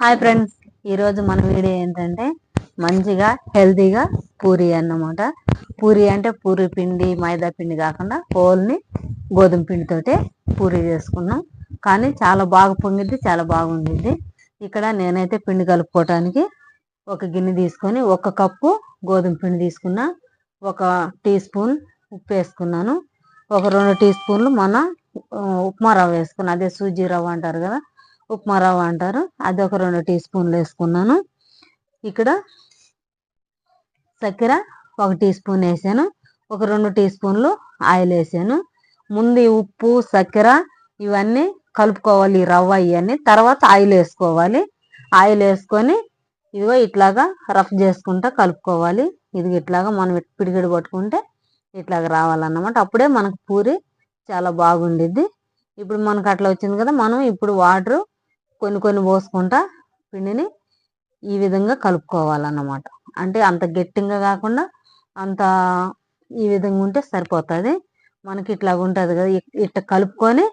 Hi friends, ఈరోజు మన video ఏంటంటే మంచిగా హెల్తీగా పూరి అన్నమాట. పూరి అంటే పూరి పిండి మైదా పిండి కాకుండా ఓన్లీ గోధుమ పిండితోటే పూరి చేసుకున్నాం. కానీ చాలా బాగా పొంగిద్ది, చాలా బాగుండిద్ది. ఇక్కడ నేనైతే పిండి కలుపుకోవటానికి ఒక గిన్నె తీసుకొని 1 కప్పు గోధుమ పిండి తీసుకున్నా, 1 టీ స్పూన్ ఉప్పు వేసుకున్నాను, ఒక 2 టీ స్పూన్లు మన ఉప్మా రవ్వ వేసుకున్నా. అదే సూజీ రవ్వ అంటారు కదా, ఉప్మా రవ్వ అంటారు, అది ఒక 2 టీ స్పూన్లు వేసుకున్నాను. ఇక్కడ చక్కెర 1 టీ స్పూన్ వేసాను, ఒక 2 టీ స్పూన్లు ఆయిల్ వేసాను. ముందు ఉప్పు చక్కెర ఇవన్నీ కలుపుకోవాలి, రవ్వ ఇవన్నీ తర్వాత ఆయిల్ వేసుకోవాలి. ఆయిల్ వేసుకొని ఇదిగో ఇట్లాగా రఫ్ చేసుకుంటా కలుపుకోవాలి. ఇది ఇట్లాగా మనం పిడికిడి పట్టుకుంటే ఇట్లాగా రావాలన్నమాట. అప్పుడే మనకు పూరి చాలా బాగుండిద్ది. ఇప్పుడు మనకు అట్లా వచ్చింది కదా, మనం ఇప్పుడు వాటర్ కొన్ని కొన్ని పోసుకుంటా పిండిని ఈ విధంగా కలుపుకోవాలన్నమాట. అంటే అంత గట్టిగా కాకుండా అంత ఈ విధంగా ఉంటే సరిపోతుంది. మనకి ఇట్లా ఉంటుంది కదా, ఇట్లా కలుపుకొని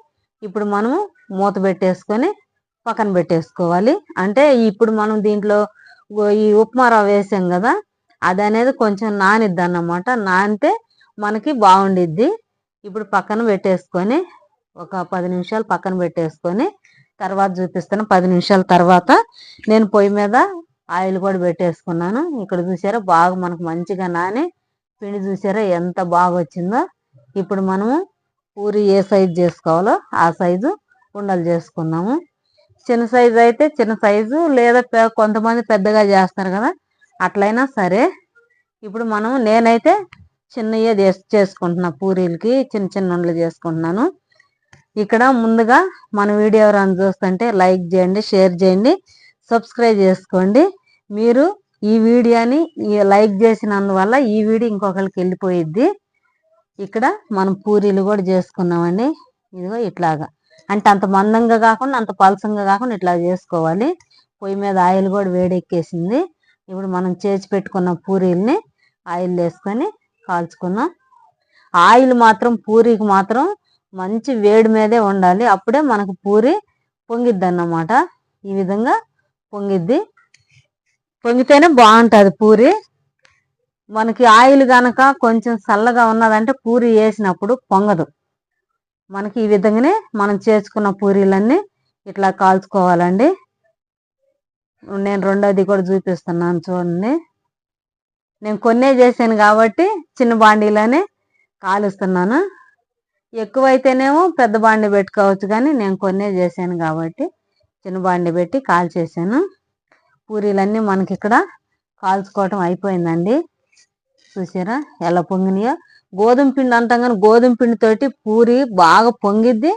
ఇప్పుడు మనము మూత పెట్టేసుకొని పక్కన పెట్టేసుకోవాలి. అంటే ఇప్పుడు మనం దీంట్లో ఈ ఉప్మా రవ్వ వేసాం కదా, అది అనేది కొంచెం నానిద్ది అన్నమాట. నానితే మనకి బాగుండిద్ది. ఇప్పుడు పక్కన పెట్టేసుకొని ఒక 10 నిమిషాలు పక్కన పెట్టేసుకొని తర్వాత చూపిస్తాను. 10 నిమిషాల తర్వాత నేను పొయ్యి మీద ఆయిల్ కూడా పెట్టేసుకున్నాను. ఇక్కడ చూసారా బాగా మనకు మంచిగా నాని పిండి చూసారా ఎంత బాగా వచ్చిందో. ఇప్పుడు మనము పూరి ఏ సైజు చేసుకోవాలో ఆ సైజు ఉండలు చేసుకున్నాము. చిన్న సైజు అయితే చిన్న సైజు, లేదా కొంతమంది పెద్దగా చేస్తారు కదా, అట్లయినా సరే. ఇప్పుడు మనం నేనైతే చిన్నయే చేసుకుంటున్నా, పూరీలకి చిన్న చిన్న ఉండలు చేసుకుంటున్నాను. ఇక్కడ ముందుగా మన వీడియో ఎవరైనా చూస్తుంటే లైక్ చేయండి, షేర్ చేయండి, సబ్స్క్రైబ్ చేసుకోండి. మీరు ఈ వీడియోని లైక్ చేసినందువల్ల ఈ వీడియో ఇంకొకరికి వెళ్ళిపోయిద్ది. ఇక్కడ మనం పూరీలు కూడా చేసుకున్నామండి. ఇదిగో ఇట్లాగా, అంటే అంత మందంగా కాకుండా అంత పలసంగా కాకుండా ఇట్లా చేసుకోవాలి. పొయ్యి మీద ఆయిల్ కూడా వేడెక్కేసింది. ఇప్పుడు మనం చేసి పెట్టుకున్న పూరీల్ని ఆయిల్ వేసుకొని కాల్చుకుందాం. ఆయిల్ మాత్రం పూరీకి మాత్రం మంచి వేడి మీదే ఉండాలి, అప్పుడే మనకు పూరి పొంగిద్ది అన్నమాట. ఈ విధంగా పొంగిద్ది, పొంగితేనే బాగుంటుంది పూరి. మనకి ఆయిల్ కనుక కొంచెం చల్లగా ఉన్నదంటే పూరి వేసినప్పుడు పొంగదు. మనకి ఈ విధంగానే మనం చేసుకున్న పూరీలన్నీ ఇట్లా కాల్చుకోవాలండి. నేను రెండోది కూడా చూపిస్తున్నాను చూడండి. నేను కొన్నే చేశాను కాబట్టి చిన్న బాండీలోనే కాలుస్తున్నాను. ఎక్కువైతేనేమో పెద్ద బాండి పెట్టుకోవచ్చు, కానీ నేను కొన్నే చేశాను కాబట్టి చిన్న బాండి పెట్టి కాల్చేసాను. పూరీలన్నీ మనకి ఇక్కడ కాల్చుకోవటం అయిపోయిందండి. చూసారా ఎలా పొంగినాయో. గోధుమ పిండి అంటాం కానీ గోధుమ పిండితోటి పూరి బాగా పొంగిద్ది.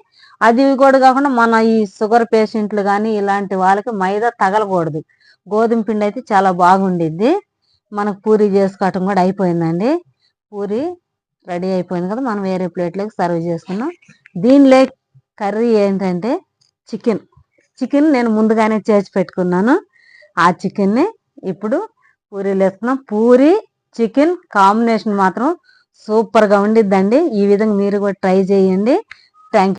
అది కూడా కాకుండా మన ఈ షుగర్ పేషెంట్లు కానీ ఇలాంటి వాళ్ళకి మైదా తగలకూడదు. గోధుమ పిండి అయితే చాలా బాగుండిద్ది. మనకు పూరి చేసుకోవటం కూడా అయిపోయిందండి. పూరి రెడీ అయిపోయింది కదా, మనం వేరే ప్లేట్లోకి సర్వ్ చేసుకున్నాం. దీనిలో కర్రీ ఏంటంటే చికెన్ నేను ముందుగానే చేసి పెట్టుకున్నాను. ఆ చికెన్ని ఇప్పుడు పూరీలు వేసుకున్నాం. పూరి చికెన్ కాంబినేషన్ మాత్రం సూపర్గా ఉండిద్దండి. ఈ విధంగా మీరు కూడా ట్రై చేయండి. Thank you.